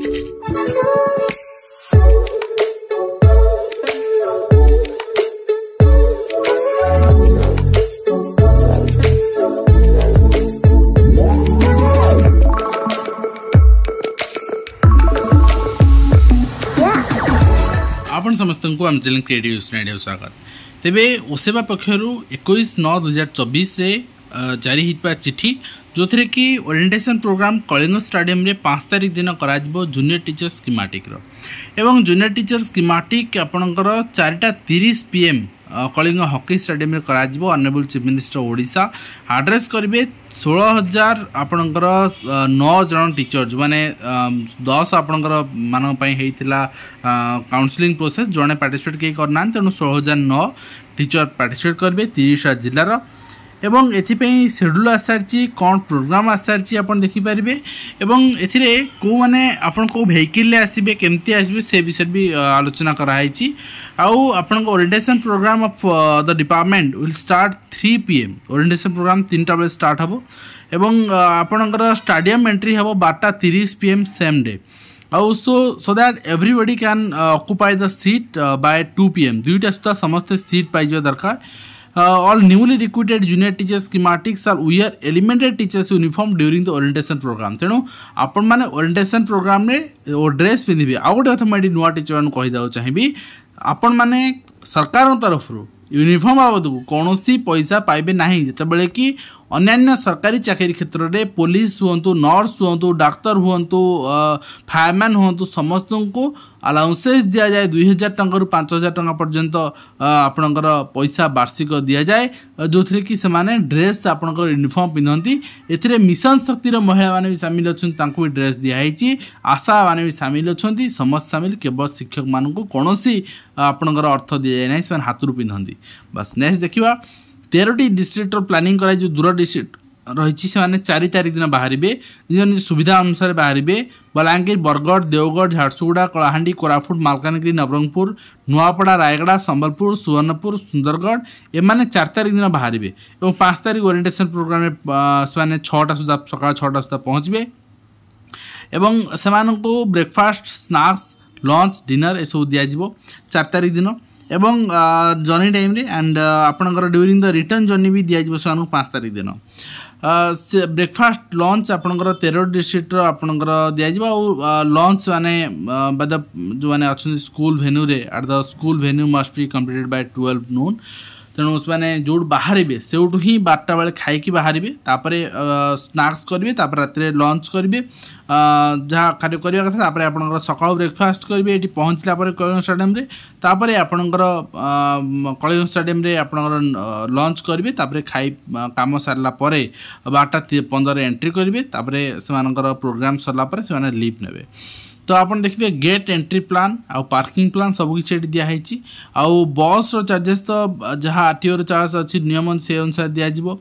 आपण समस्त को आम चैनल क्रिएटिव स्टूडियो स्वागत। तेबे ओसेवा पक्षर 21/9/2024 रे जारी होता चिठी जो थे कि ओरिएंटेशन प्रोग्राम कलिंग स्टेडियम रे 5 तारिख दिन करा जूनियर टीचर स्कीमेटिक एवं जूनियर टीचर स्कीमेटिक आपणकर 4:30 PM कलिंग हॉकी स्टेडियम रे करा honourable chief minister Odisha address करेंगे 16,000 आपणकर 9 जन टीचर जो मैंने 10 आपणकर मान काउंसलिंग प्रोसेस जड़े पार्टिसिपेट कहीं करना तेणु 16,009 टीचर पार्टिसिपेट करेंगे 30 जिलार एवं एथिपई शेड्यूल आसारी कौन प्रोग्राम आसारी आप देखिपारे एवं एथिरे को माने आपन को वेहिकल आसबे केमती आसबे से विषय भी आलोचना कराई आउ आपन orientation programme of the department will start 3 PM orientation programme 3टा बेले स्टार्ट हबो एवं आपनकर स्टेडियम एंट्री हबो 12:30 PM same day so that everybody can occupy the seat by 2 PM 2टा सुधा समस्त सीट पाइबा दरकार all newly recruited junior teachers schematics are wear elementary teachers uniform during the orientation program तेणु आपण माने ओरिएंटेशन प्रोग्राम रे ओ dress पिंधिबे आ गोटे कथा मैं नुआ टीचर मान कहि दाउ चाहिबी आपण माने सरकार तरफ यूनिफॉर्म बाबद को कौन पैसा पाइबे नहीं जिते कि अन्य सरकारी चाकरी क्षेत्र में पुलिस हूँ नर्स हूँ डाक्तर हूँ फायरमैन हूँ समस्त को अलाउंसेस दि जाए 2,000 टंका रु 5,000 टंका पर्यंत आपणकर पैसा वार्षिक दि जाए जो थे कि से ड्रेस आपणकर यूनिफॉर्म पिंधती ए मिशन शक्तिर महिला मैंने भी सामिल अच्छा भी ड्रेस दिखाई आशा मैंने भी सामिल अच्छा समस्त सामिल केवल शिक्षक मान कौन आपणकर अर्थ दि जाए ना से हाथ पिंधती बस नेक्स्ट देखा 13टी डिस्ट्रिक्ट प्लानिंग कराई जो दूर डिस्ट्रिक्ट रही से 4 तारिख दिन बाहर निज निज सुविधा अनुसार बाहर बलांगीर बरगढ़ देवगढ़ झारसुगुड़ा कलाहांडी कोरापुट मालकानगिरी नवरंगपुर नुआपड़ा रायगड़ा संबलपुर सुवर्णपुर सुंदरगढ़ एमाने 4 तारिख दिन बाहर और 5 तारिख ओरिएंटेशन प्रोग्राम में 6टा सुधा सका 6टा सुधा पहुँचे एवं से ब्रेकफास्ट स्नैक्स लंच डिनर ये सब दिज्व 4 तारिख दिन एवं जर्नी टाइम रे एंड आपणकर ड्यूरिंग द रिटर्न जर्नी भी दिज्व से 5 तारिख दिन ब्रेकफास्ट लंच आपणकर 13 डिस्ट्रिक्ट आपणकर दिज्व लंच माने जो मैंने अच्छा स्कूल वेन्यू रे at the school venue must be completed by 12 noon तेणु उसने जो बाहर से ही 12टा बेले खाई बाहर स्नैक्स करेंगे रात लंच करेंगे जहाँ कार्य करवा कथा आप सका ब्रेकफास्ट करेंगे ये पहुँचला कलिंग स्टेडियम तापर आपणकर कलिंग स्टेडियम आपणकर लंच करेंगे खाई कम सारा 12:15 एंट्री करेंगे से प्रोग्राम सरला से लीव ने तो आपन देखिए गेट एंट्री प्लान आ पार्किंग प्लान सबकि दिखाई आउ बस चार्जेस तो जहाँ आरटीओ चार्ज अच्छी नियम से अनुसार दिज्व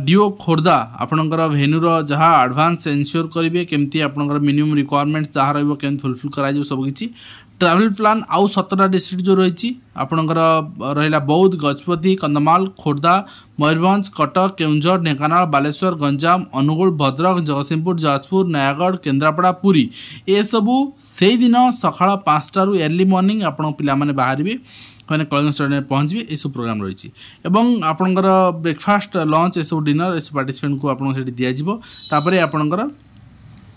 डीओ खोर्धा आपणकर वेन्यूर जहाँ एडवांस एनश्योर करेंगे केमती आपणकर मिनिमम रिक्वायरमेंट्स जहाँ रही फुलफिल कर सबकि ट्रैवल प्लान आउ 17टा डिस्ट्रिक्ट जो रही आपणकर रहा बौद्ध गजपति कंधमाल खोर्धा मयूरभंज कटक केउंझर ढेंकानाल बालेश्वर गंजाम अनुगुल भद्रक जगतसिंहपुर जाजपुर नयागढ़ केन्द्रापड़ा पुरी ये सबू से दिन सका 5टा अर्ली मॉर्निंग आपण पे बाहर मैंने कलिंग स्टेडियम पहुँचे ये सब प्रोग्राम रही आपणकर ब्रेकफास्ट लंच ये सब डिनर ये पार्टिसिपेंट को आपको दिज्व आपणकर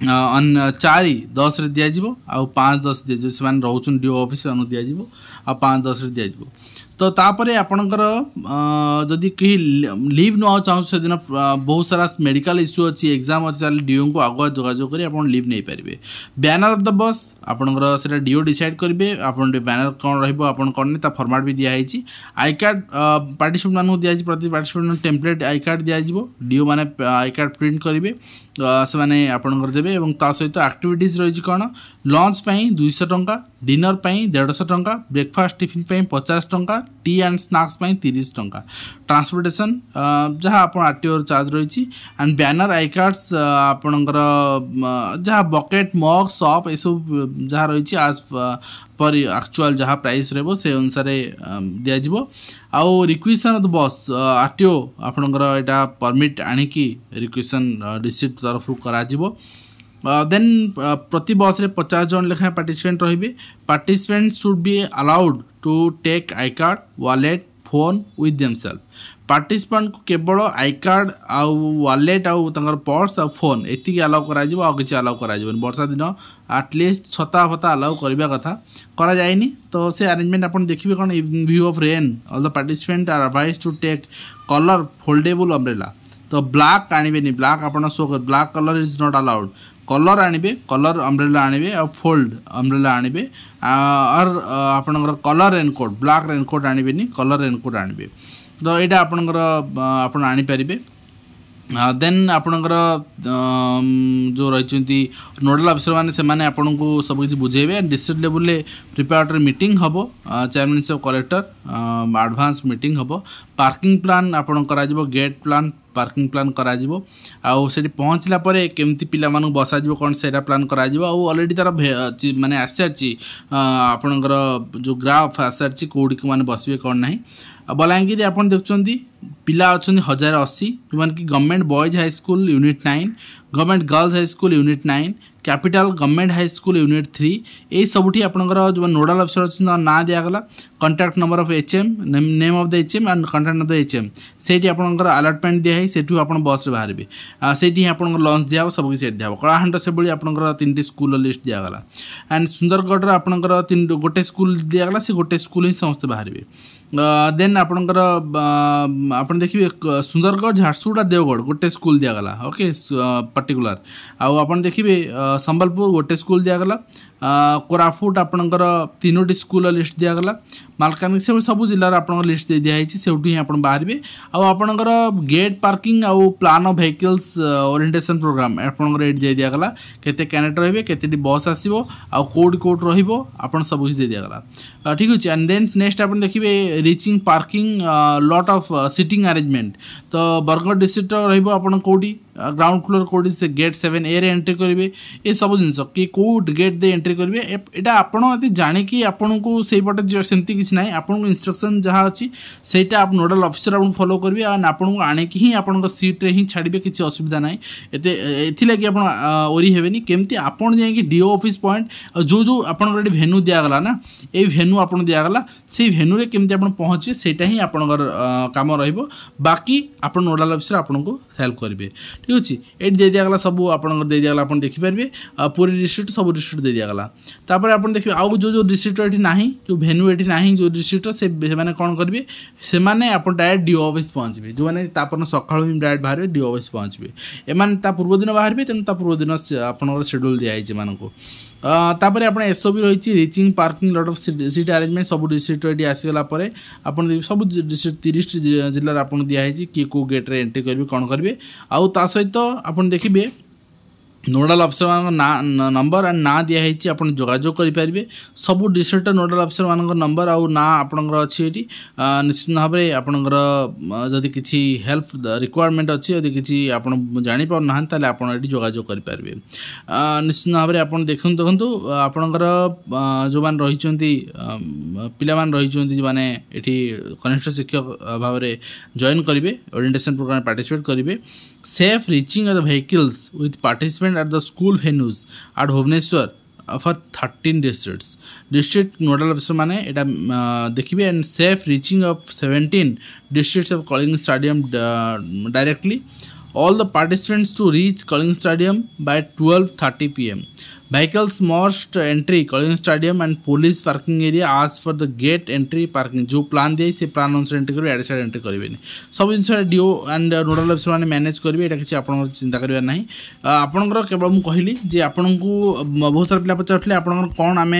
4:10 दिज्व आउ 5:10 दिज्व से रोचन डीओ ऑफिस दिज्व आ 5:10 दिज्व तो तापर आपणकर जदि कहीं लीव न चाहूँ से दिन बहुत सारा मेडिकल इश्यू अच्छी एग्जाम अच्छी डीओ को आगुआ जोगाजोग कर लीव नहीं पारे बैनर ऑफ द बस आपणकर से डीओ डिसाइड करेंगे आप बैनर कौन रन फर्माट भी दिखाई आई कार्ड पार्टिसिपेंट मानू दिखाई प्रति पार्टिसिपेंट टेम्पलेट आई कार्ड दिज्व डीओ मैंने आई कार्ड प्रिंट करेंगे से आपणकर देवे और ता सहित एक्टिविटीज रही कौन लंच पाई 200 टंका डिनर पाई 150 टंका ब्रेकफास्ट टिफिन पाई 50 टंका टी एंड स्नैक्स पाई 30 टंका ट्रांसपोर्टेशन जहाँ आप आरटीओ चार्ज रही एंड बैनर आई कार्ड्स आपणकर जहाँ बकेट मग सप ये सब जहाँ रही आज पर एक्चुअल जहाँ प्राइस रही से अनुसार दिज्व आउ requisition of the bus RTO आपणकर यहाँ परमिट आणिकी रिक्वेशन डिस्ट्रिक्ट तरफ करा देन प्रति बस रे 50 जन लेखा पार्टिसिपेंट रहिबे participant should be allowed to take I card wallet phone with themself participant को केवल आई कार्ड आउ वॉलेट आउ तंगर पर्स आ फोन एति अलाउ करा जिवो आ किछि अलाउ करा जिवो वर्षा दिन एटलिस्ट छता फता अलाउ करबा कथा करा जायनी तो से अरेंजमेंट अपन देखिबे कोन in view of rain all the participant are advised to take colour foldable umbrella तो ब्लैक आनिबे नि ब्लैक आपण शो कर black colour is not allowed colour आनिबे कलर अम्ब्रेला आनिबे आ फोल्ड अम्ब्रेला आनिबे और आपनकर कलर रेनकोट ब्लैक रेनकोट आनिबे नि कलर रेनकोट आनिबे तो यहाँ आपणकर आपण आनीपारे देन आपणकर जो रही नोडल अफिसर मैंने आपन को सब किसी बुझेबे डिस्ट्रिक्ट लेवल प्रिपेरेटरी मीटिंग हम chairman of collector advance meeting हम पार्किंग प्लान आपन करा गेट प्लान पार्किंग प्लान करा आउ से पहुँचला केमती पिला बसा कौन से प्लान करा ऑलरेडी तार माने आसी आपणकर जो ग्राफ आसी कौटी मैंने बसवे कौन ना बलांगीर आपन देखुं पिला अच्छा 1080 जो मैंने कि government boys high school unit 9 government girls high school unit 9 capital government high school unit 3 यही सबुठी आपनकर जो नोडल अफिसर अच्छे ना दिगला contact number of HM name of the HM and contact of the HM से आपनकर अलॉटमेंट दिखाई से आपन बस बाहर से आपन लंच दिया सब किसी दिया कलाहांड से भाई आपनकर 3टी स्कूल लिस्ट दिगला एंड सुंदरगढ़ आपनकर गोटे स्कूल दिगला से गोटे स्कूल ही समस्त बाहर देन आपनकर आपन देखिए सुंदरगढ़ झारसुगुड़ा देवगढ़ गोटे स्कूल दिगला ओके पर्टिकुलर आउ आपन देखिए संबलपुर गोटे स्कूल दिगला कोरापुट आपनकर 3टी स्कूल लिस्ट दिगला मालकानगिरी से सब जिलार आपन लिस्ट दे दिया से ही आप बाहर आपनकर गेट पार्किंग आउ plan of vehicles orientation program आपनकर एट दे दिगला केते कैंडिडेट रहिबे केते बस आसीबो आउ कोड कोड रहिबो आपन सब कुछ दे दिगला ठीक अछि एंड देन नेक्स्ट आपन देखिबे reaching parking lot of seating arrangement तो बरगढ़ डिस्ट्रिक्ट रहिबो आपन कोडी ग्राउंड फ्लोर कोडी से गेट 7 ए रे एंट्री करिवे ए सब जिंस कि कोड गेट दे एंट्री करिवे एटा आपन यदि जाने कि आपन को सेही पटे सेंती किछ नाही आपन को इंस्ट्रक्शन जहा अछि सेटा आप नोडल ऑफिसर आपन फॉलो करबे आ आपन को आने कि ही आपन को सीट रे ही छाड़िबे किछ असुविधा नाही एते एथि लागि आपन ओरी हेबेनी केमती आपन जाय कि डीओ ऑफिस पॉइंट जो जो आपन रेडी वेन्यू दिया गला ना ए वेन्यू आपन दिया गला से वेन्यू रे केमती आपन पहुंचे सेटा ही आपन काम रहइबो बाकी आपन नोडल ऑफिसर आपन को हेल्प करबे ठीक अच्छे ये दे दिगला सब आप दे दिगला आप देखिपारे पूरी डिस्ट्रिक्ट सब डिस्ट्रिक्ट दे दिगला तापर आप देखिए आउ जो डिस्ट्रिक्ट ये ना जो भेन्यू ये ना जो डिस्ट्रिक्ट से मैंने कौन करेंगे से आप डायरेक्ट डीओ ऑफिस पहुँचे जो मैंने सका डायरेक्ट बाहर डीओ ऑफिस पहुँचे एम पूर्व दिन बाहर तेणु पूर्व दिन आप शेड्यूल दिखाई मानक तापर आप एसओबी रही reaching parking lot of seat arrangement सब डिस्ट्रिक्ट ये आसीगला आप सब डिस्ट्रिक्ट 30 जिले आप दिखाई किए कौ गेट रे एंट्री करेंगे कौन करेंगे आउ ता सहित आप देखिए नोडल अफिसर मान नंबर एंड ना दिखाई आप जोगाजोग करेंगे सब डिस्ट्रिक्ट नोडल अफिसर मान नंबर आउ ना आपणकर अच्छी निश्चित भाव में आपणकर जदि किसी हेल्प रिक्वायरमेंट अच्छी जदि किसी आप जापर ना आप जोगाजोग करेंगे निश्चित भाव में आप देखु आपणकर जो मैंने रही पिला रही जो मैंने ये कनिष्ठ शिक्षक भाव में जॉइन करेंगे ओरिएंटेशन प्रोग्राम पार्टिसिपेट करेंगे safe reaching of the vehicles with participants at the school venues at Bhubaneswar for 13 districts. District nodal officer माने एटा देखिबे and safe reaching of 17 districts of Kalinga Stadium directly. All the participants to reach Kalinga Stadium by 12:30 p.m. Vehicles must entry Kalinga Stadium and police parking area as for the gate entry parking जो plan दिए से plan अनुसार entry करेंगे add side entry करेंगे सब जिन do and nodal officer मैंने manage करेंगे यहाँ किसी आप चिंता करार ना आपंकर केवल मुझे कहली जे आपन को बहुत सारा पिला पचारे आप कौन आम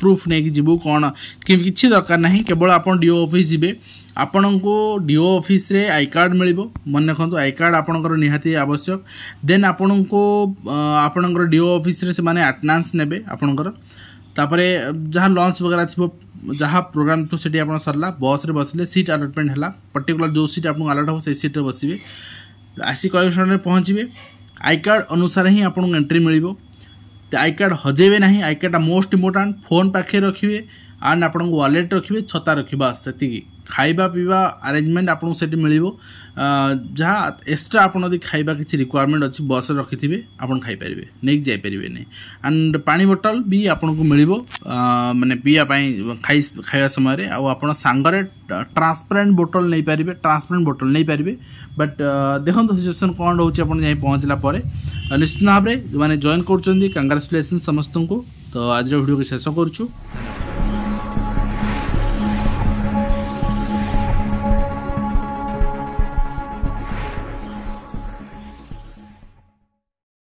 प्रूफ नहीं जीवु कौन किसी दरकार ना केवल आप डीओ ऑफिस जी आपण को डीओ ऑफिस रे आई कार्ड मिलिबो मन रखु आई कार्ड आपणकर निहाती आवश्यक देन आपण को आपणकर डीओ ऑफिस रे से माने अटेंडेंस नेबे आपणकर तापरे जहाँ लंच वगैरह थी जहाँ प्रोग्राम तो सीट आप सरला बस रे बसले सीट अलॉटमेंट है पर्टिकुलर जो सीट आपको अलॉट हो से सीट रे बसबे आसी कलेक्शन रे पहुँचे आई कार्ड अनुसार ही आपको एंट्री मिलिबो आई कार्ड हजेबे ना I card most important phone पाखे रखिए एंड आपन वालेट रखिए छता रखिए से खाइबा पीवा अरेंजमेंट आपको से मिल जहाँ एक्सट्रा आपड़ खाइबा किसी रिक्वायरमेंट अच्छी बस रखि थे आप खाईपर नहीं जापर नहीं एंड पानी बोतल भी आपको मिल मानने पीवाई खाइबा समय आप सांगरे ट्रांसपेरेंट बोतल नहीं पारे ट्रांसपेरेंट बोतल नहीं पारे बट देखो सिचुएसन कौन रोचे आप पहुँचला निश्चित भाव में जो मैंने जॉइन कर कंग्रेचुलेसन समस्त को। तो आज वीडियो को शेष करुँ।